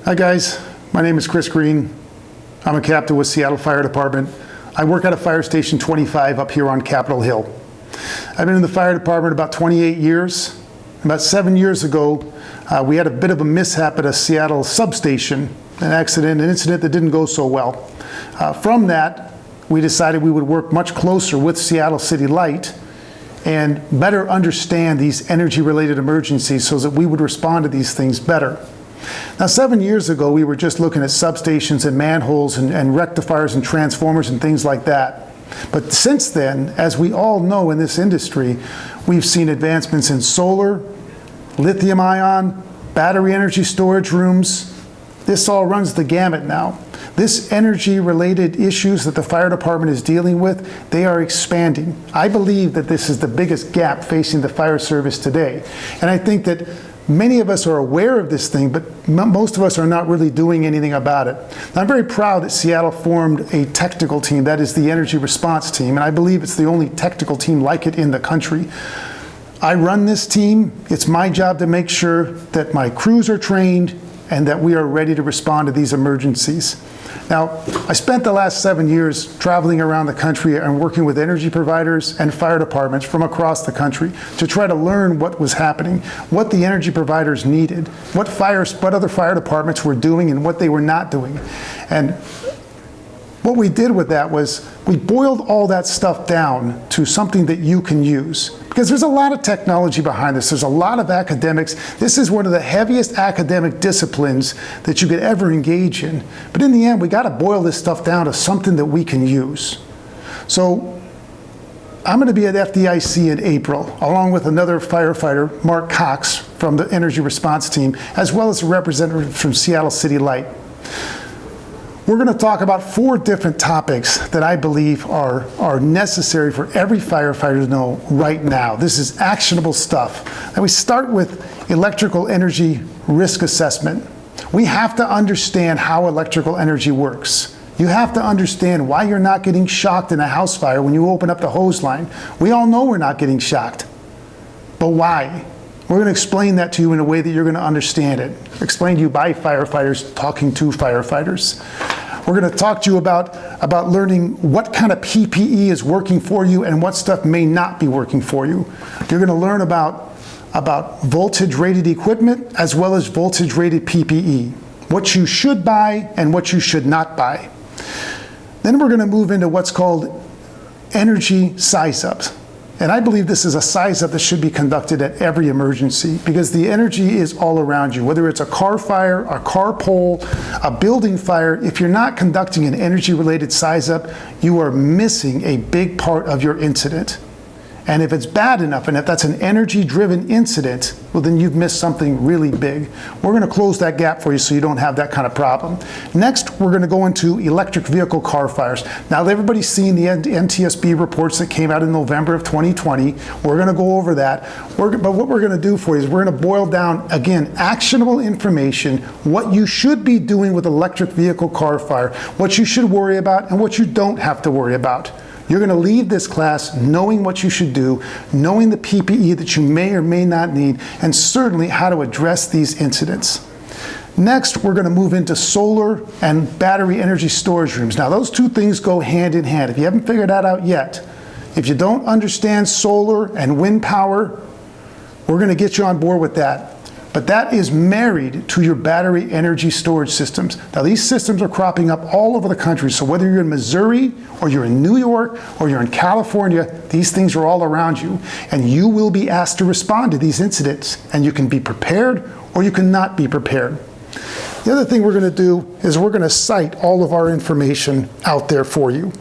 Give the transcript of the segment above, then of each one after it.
Hi guys, my name is Chris Green. I'm a captain with Seattle Fire Department. I work at a fire station 25 up here on Capitol Hill. I've been in the fire department about 28 years. About 7 years ago, we had a bit of a mishap at a Seattle substation, an incident that didn't go so well. From that, we decided we would work much closer with Seattle City Light and better understand these energy-related emergencies so that we would respond to these things better. Now, 7 years ago, we were just looking at substations and manholes and rectifiers and transformers and things like that. But since then, as we all know in this industry, we've seen advancements in solar, lithium-ion, battery energy storage rooms. This all runs the gamut now. This energy-related issues that the fire department is dealing with, they are expanding. I believe that this is the biggest gap facing the fire service today. And I think that many of us are aware of this thing, but most of us are not really doing anything about it. Now, I'm very proud that Seattle formed a technical team, that is the Energy Response Team, and I believe it's the only technical team like it in the country. I run this team. It's my job to make sure that my crews are trained and that we are ready to respond to these emergencies. Now, I spent the last 7 years traveling around the country and working with energy providers and fire departments from across the country to try to learn what was happening, what the energy providers needed, what other fire departments were doing and what they were not doing. And what we did with that was we boiled all that stuff down to something that you can use. Because there's a lot of technology behind this. There's a lot of academics. This is one of the heaviest academic disciplines that you could ever engage in. But in the end, we got to boil this stuff down to something that we can use. So I'm going to be at FDIC in April, along with another firefighter, Mark Cox, from the Energy Response Team, as well as a representative from Seattle City Light. We're going to talk about 4 different topics that I believe are necessary for every firefighter to know right now. This is actionable stuff. And we start with electrical energy risk assessment. We have to understand how electrical energy works. You have to understand why you're not getting shocked in a house fire when you open up the hose line. We all know we're not getting shocked. But why? We're going to explain that to you in a way that you're going to understand it. Explained to you by firefighters talking to firefighters. We're going to talk to you about learning what kind of PPE is working for you and what stuff may not be working for you. You're going to learn about voltage-rated equipment as well as voltage-rated PPE, what you should buy and what you should not buy. Then we're going to move into what's called energy size-ups. And I believe this is a size-up that should be conducted at every emergency because the energy is all around you. Whether it's a car fire, a car pole, a building fire, if you're not conducting an energy-related size-up, you are missing a big part of your incident. And if it's bad enough, and if that's an energy-driven incident, well, then you've missed something really big. We're going to close that gap for you so you don't have that kind of problem. Next, we're going to go into electric vehicle car fires. Now, everybody's seen the NTSB reports that came out in November of 2020. We're going to go over that. But what we're going to do for you is we're going to boil down, again, actionable information, what you should be doing with electric vehicle car fire, what you should worry about, and what you don't have to worry about. You're going to leave this class knowing what you should do, knowing the PPE that you may or may not need, and certainly how to address these incidents. Next, we're going to move into solar and battery energy storage rooms. Now, those 2 things go hand in hand. If you haven't figured that out yet, if you don't understand solar and wind power, we're going to get you on board with that. But that is married to your battery energy storage systems. Now, these systems are cropping up all over the country. So whether you're in Missouri or you're in New York or you're in California, these things are all around you. And you will be asked to respond to these incidents. And you can be prepared or you cannot be prepared. The other thing we're going to do is we're going to cite all of our information out there for you.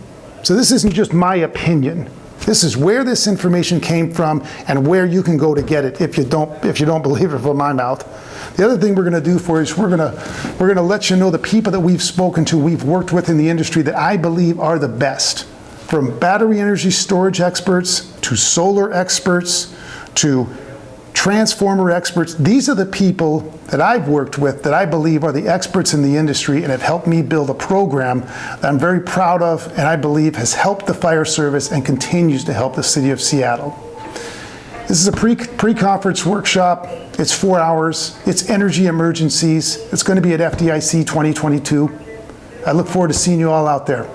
So this isn't just my opinion. This is where this information came from and where you can go to get it if you don't believe it from my mouth. The other thing we're going to do for you is we're going to let you know the people that we've spoken to, we've worked with in the industry that I believe are the best. From battery energy storage experts to solar experts to transformer experts. These are the people that I've worked with that I believe are the experts in the industry and have helped me build a program that I'm very proud of and I believe has helped the fire service and continues to help the city of Seattle. This is a Pre-conference workshop, it's 4 hours. It's Energy Emergencies. It's going to be at FDIC 2022. I look forward to seeing you all out there.